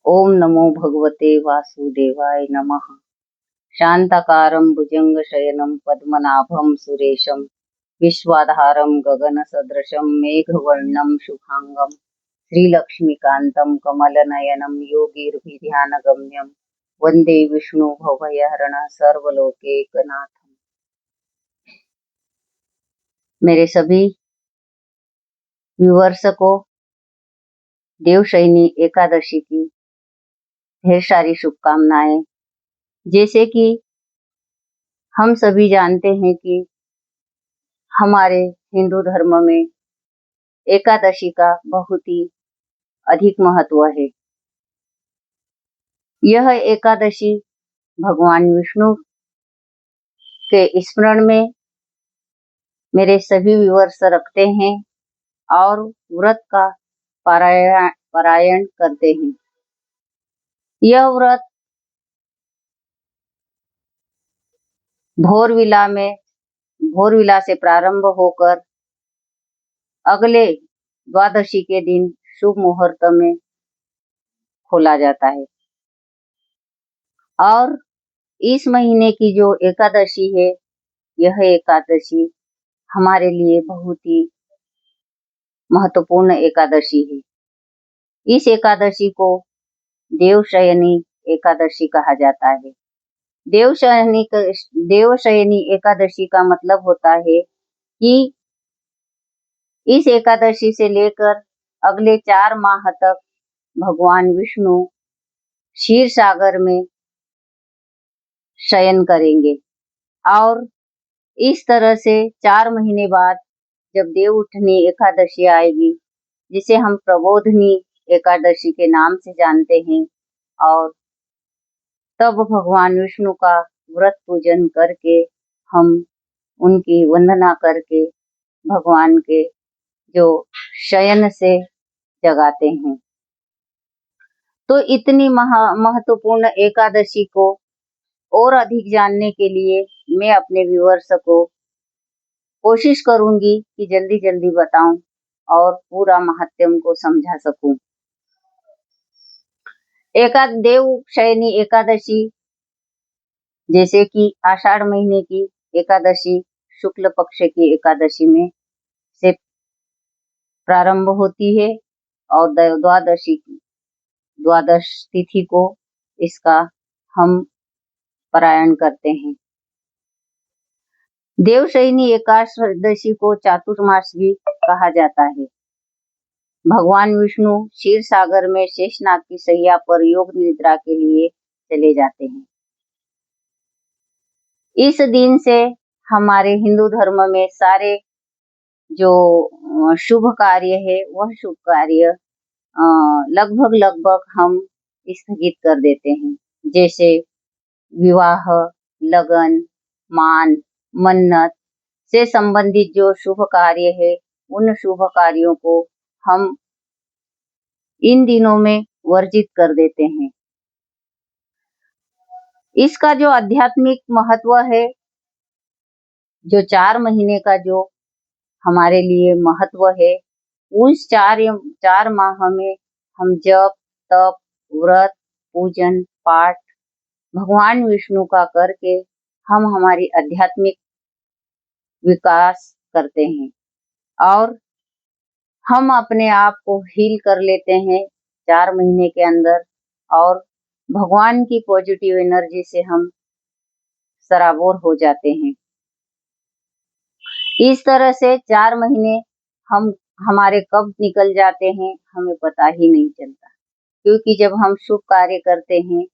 ओम नमो भगवते वासुदेवाय नमः। शांताकारं भुजंगशयनं पद्मनाभं सुरेशं विश्वाधारं गगनसदृशं मेघवर्णं शुभांगं श्रीलक्ष्मीकान्तं कमलनयनं योगिर्भिध्यानगम्यं वन्दे विष्णु भवभयहरणं सर्वलोकैकनाथं। मेरे सभी व्यूअर्स को देवशयनी एकादशी की ढेर सारी शुभकामनाएं। जैसे कि हम सभी जानते हैं कि हमारे हिंदू धर्म में एकादशी का बहुत ही अधिक महत्व है। यह एकादशी भगवान विष्णु के स्मरण में मेरे सभी व्यूअर्स रखते हैं और व्रत का पारायण करते हैं। यह व्रत भोरविला से प्रारंभ होकर अगले द्वादशी के दिन शुभ मुहूर्त में खोला जाता है। और इस महीने की जो एकादशी है, यह एकादशी हमारे लिए बहुत ही महत्वपूर्ण एकादशी है। इस एकादशी को देवशयनी एकादशी कहा जाता है। देवशयनी एकादशी का मतलब होता है कि इस एकादशी से लेकर अगले 4 माह तक भगवान विष्णु क्षीर सागर में शयन करेंगे और इस तरह से 4 महीने बाद जब देव उठनी एकादशी आएगी, जिसे हम प्रबोधनी एकादशी के नाम से जानते हैं, और तब भगवान विष्णु का व्रत पूजन करके हम उनकी वंदना करके भगवान के जो शयन से जगाते हैं। तो इतनी महत्वपूर्ण एकादशी को और अधिक जानने के लिए मैं अपने व्यूअर्स को कोशिश करूंगी कि जल्दी जल्दी बताऊं और पूरा महात्म्य को समझा सकूं। देवशयनी एकादशी जैसे कि आषाढ़ महीने की एकादशी शुक्ल पक्ष की एकादशी में से प्रारंभ होती है और द्वादश तिथि को इसका हम पारायण करते हैं। देवशयनी एकादशी को चातुर्मास भी कहा जाता है। भगवान विष्णु क्षीर सागर में शेषनाग की शैया पर योग निद्रा के लिए चले जाते हैं। इस दिन से हमारे हिंदू धर्म में सारे जो शुभ कार्य है, वह शुभ कार्य लगभग हम स्थगित कर देते हैं। जैसे विवाह, लगन, मान, मन्नत से संबंधित जो शुभ कार्य है, उन शुभ कार्यों को हम इन दिनों में वर्जित कर देते हैं। इसका जो आध्यात्मिक महत्व है, जो 4 महीने का जो हमारे लिए महत्व है, उस 4 माह में हम जप, तप, व्रत, पूजन, पाठ भगवान विष्णु का करके हम हमारी आध्यात्मिक विकास करते हैं और हम अपने आप को हील कर लेते हैं 4 महीने के अंदर, और भगवान की पॉजिटिव एनर्जी से हम सराबोर हो जाते हैं। इस तरह से 4 महीने हमारे कब निकल जाते हैं हमें पता ही नहीं चलता, क्योंकि जब हम शुभ कार्य करते हैं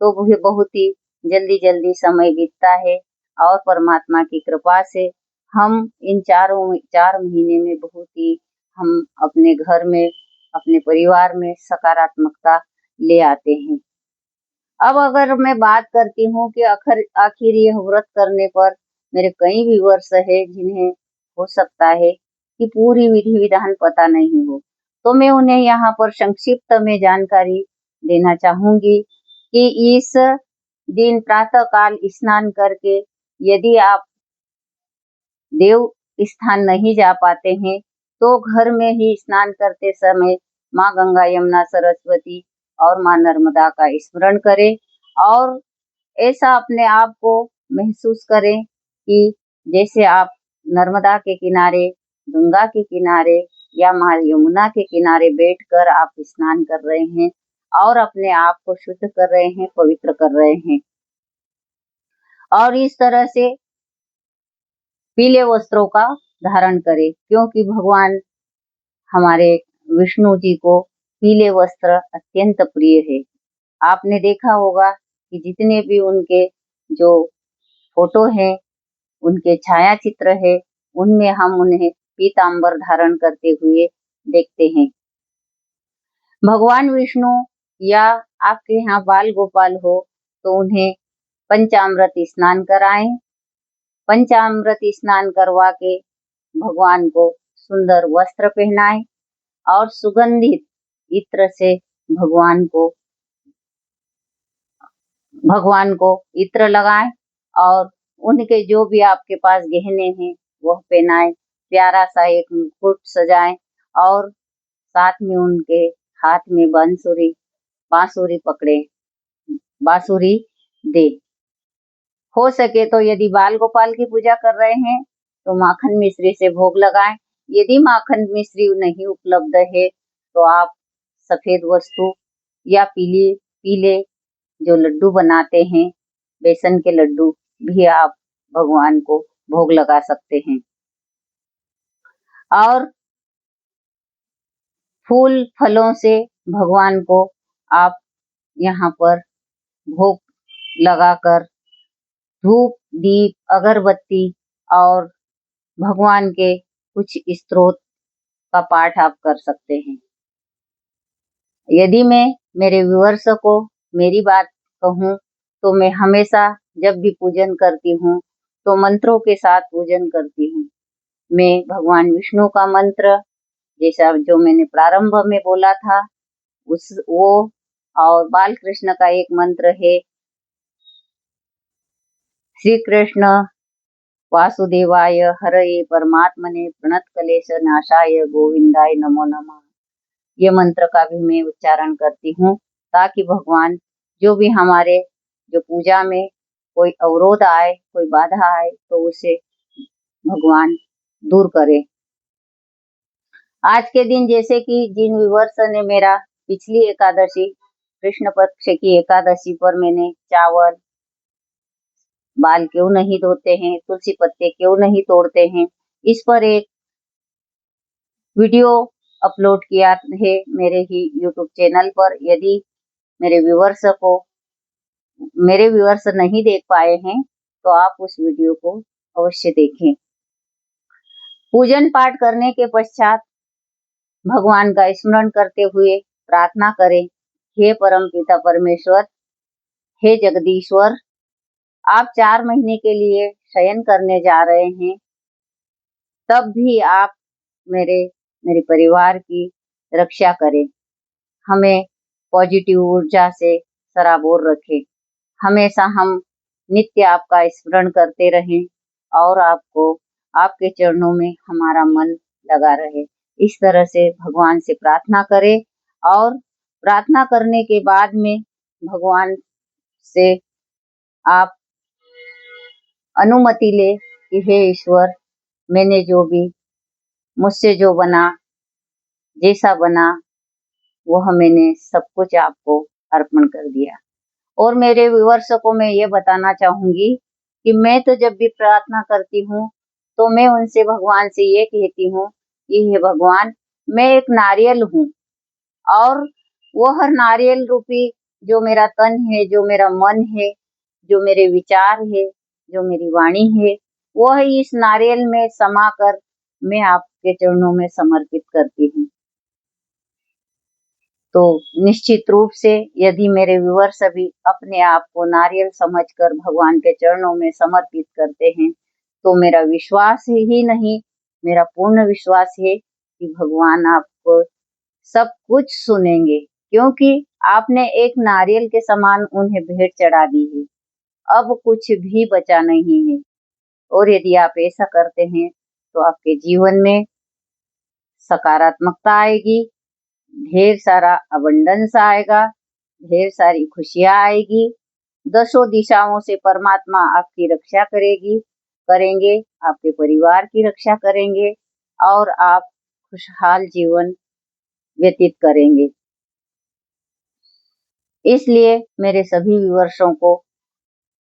तो वह बहुत ही जल्दी समय बीतता है और परमात्मा की कृपा से हम इन 4 महीने में बहुत ही हम अपने घर में, अपने परिवार में सकारात्मकता ले आते हैं। अब अगर मैं बात करती हूँ कि आखिर यह व्रत करने पर मेरे कई व्यूअर्स है जिन्हें हो सकता है कि पूरी विधि विधान पता नहीं हो, तो मैं उन्हें यहाँ पर संक्षिप्त में जानकारी देना चाहूंगी कि इस दिन प्रातः काल स्नान करके यदि आप देव स्थान नहीं जा पाते हैं तो घर में ही स्नान करते समय माँ गंगा, यमुना, सरस्वती और माँ नर्मदा का स्मरण करें और ऐसा अपने आप को महसूस करें कि जैसे आप नर्मदा के किनारे, गंगा के किनारे या माँ यमुना के किनारे बैठकर आप स्नान कर रहे हैं और अपने आप को शुद्ध कर रहे हैं, पवित्र कर रहे हैं। और इस तरह से पीले वस्त्रों का धारण करें, क्योंकि भगवान हमारे विष्णु जी को पीले वस्त्र अत्यंत प्रिय है। आपने देखा होगा कि जितने भी उनके जो फोटो हैं, उनके छाया चित्र है, उनमें हम उन्हें पीतांबर धारण करते हुए देखते हैं। भगवान विष्णु या आपके यहाँ बाल गोपाल हो तो उन्हें पंचामृत स्नान कराएं। पंचामृत स्नान करवा के भगवान को सुंदर वस्त्र पहनाएं और सुगंधित इत्र से भगवान को इत्र लगाएं और उनके जो भी आपके पास गहने हैं वह पहनाएं। प्यारा सा एक मुकुट सजाएं और साथ में उनके हाथ में बांसुरी पकड़े, बांसुरी दे। हो सके तो यदि बाल गोपाल की पूजा कर रहे हैं तो माखन मिश्री से भोग लगाएं। यदि माखन मिश्री नहीं उपलब्ध है तो आप सफेद वस्तु या पीले जो लड्डू बनाते हैं, बेसन के लड्डू भी आप भगवान को भोग लगा सकते हैं। और फूल फलों से भगवान को आप यहाँ पर भोग लगाकर धूप, दीप, अगरबत्ती और भगवान के कुछ स्तोत्र का पाठ आप कर सकते हैं। यदि मैं मेरे व्यूअर्स को मेरी बात कहूँ तो मैं हमेशा जब भी पूजन करती हूँ तो मंत्रों के साथ पूजन करती हूँ। मैं भगवान विष्णु का मंत्र, जैसा जो मैंने प्रारंभ में बोला था, वो और बाल कृष्ण का एक मंत्र है, श्री कृष्ण वासुदेवाय हरये परमात्मने प्रणत क्लेश नाशाय गोविंदाय नमो नमः। ये मंत्र का भी मैं उच्चारण करती हूँ ताकि भगवान जो भी हमारे जो पूजा में कोई अवरोध आए, कोई बाधा आए तो उसे भगवान दूर करे। आज के दिन जैसे कि जिन व्यूअर्स ने मेरा पिछली एकादशी, कृष्ण पक्ष की एकादशी पर मैंने चावल, बाल क्यों नहीं धोते हैं, तुलसी पत्ते क्यों नहीं तोड़ते हैं, इस पर एक वीडियो अपलोड किया है मेरे ही यूट्यूब चैनल पर। यदि मेरे व्यूअर्स नहीं देख पाए हैं तो आप उस वीडियो को अवश्य देखें। पूजन पाठ करने के पश्चात भगवान का स्मरण करते हुए प्रार्थना करें, हे परमपिता परमेश्वर, हे जगदीश्वर, आप 4 महीने के लिए शयन करने जा रहे हैं, तब भी आप मेरे परिवार की रक्षा करें। हमें पॉजिटिव ऊर्जा से सराबोर रखें। हमेशा हम नित्य आपका स्मरण करते रहें और आपके चरणों में हमारा मन लगा रहे। इस तरह से भगवान से प्रार्थना करें और प्रार्थना करने के बाद में भगवान से आप अनुमति ले कि हे ईश्वर, मैंने मुझसे जो बना, जैसा बना, वह मैंने सब कुछ आपको अर्पण कर दिया। और मेरे व्यूअर्स को मैं ये बताना चाहूंगी कि मैं तो जब भी प्रार्थना करती हूँ तो मैं उनसे भगवान से ये कहती हूँ कि हे भगवान, मैं एक नारियल हूँ और वो हर नारियल रूपी जो मेरा तन है, जो मेरा मन है, जो मेरे विचार है, जो मेरी वाणी है, वह इस नारियल में समाकर मैं आपके चरणों में समर्पित करती हूँ। तो निश्चित रूप से यदि मेरे व्यूअर्स अभी अपने आप को नारियल समझकर भगवान के चरणों में समर्पित करते हैं तो मेरा विश्वास ही नहीं, मेरा पूर्ण विश्वास है कि भगवान आपको सब कुछ सुनेंगे, क्योंकि आपने एक नारियल के समान उन्हें भेंट चढ़ा दी है। अब कुछ भी बचा नहीं है। और यदि आप ऐसा करते हैं तो आपके जीवन में सकारात्मकता आएगी, ढेर सारा अबंडेंस आएगा, ढेर सारी खुशियाँ आएगी। दसों दिशाओं से परमात्मा आपकी रक्षा करेंगे, आपके परिवार की रक्षा करेंगे और आप खुशहाल जीवन व्यतीत करेंगे। इसलिए मेरे सभी व्यूअर्सों को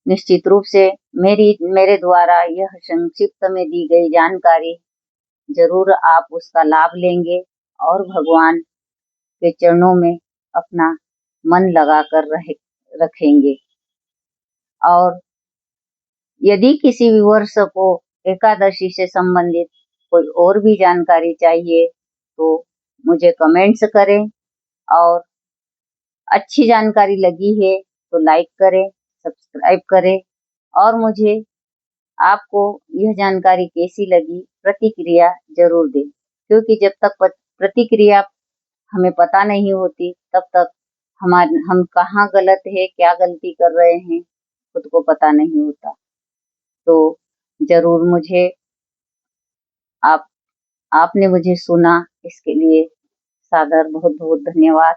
निश्चित रूप से मेरे द्वारा यह संक्षिप्त में दी गई जानकारी जरूर आप उसका लाभ लेंगे और भगवान के चरणों में अपना मन लगाकर रखेंगे। और यदि किसी व्यूअर्स को एकादशी से संबंधित कोई और भी जानकारी चाहिए तो मुझे कमेंट्स करें और अच्छी जानकारी लगी है तो लाइक करें, सब्सक्राइब करें और मुझे आपको यह जानकारी कैसी लगी प्रतिक्रिया जरूर दें, क्योंकि जब तक प्रतिक्रिया हमें पता नहीं होती तब तक हम कहाँ गलत है, क्या गलती कर रहे हैं, खुद को पता नहीं होता। तो जरूर मुझे आपने मुझे सुना, इसके लिए सादर बहुत बहुत धन्यवाद।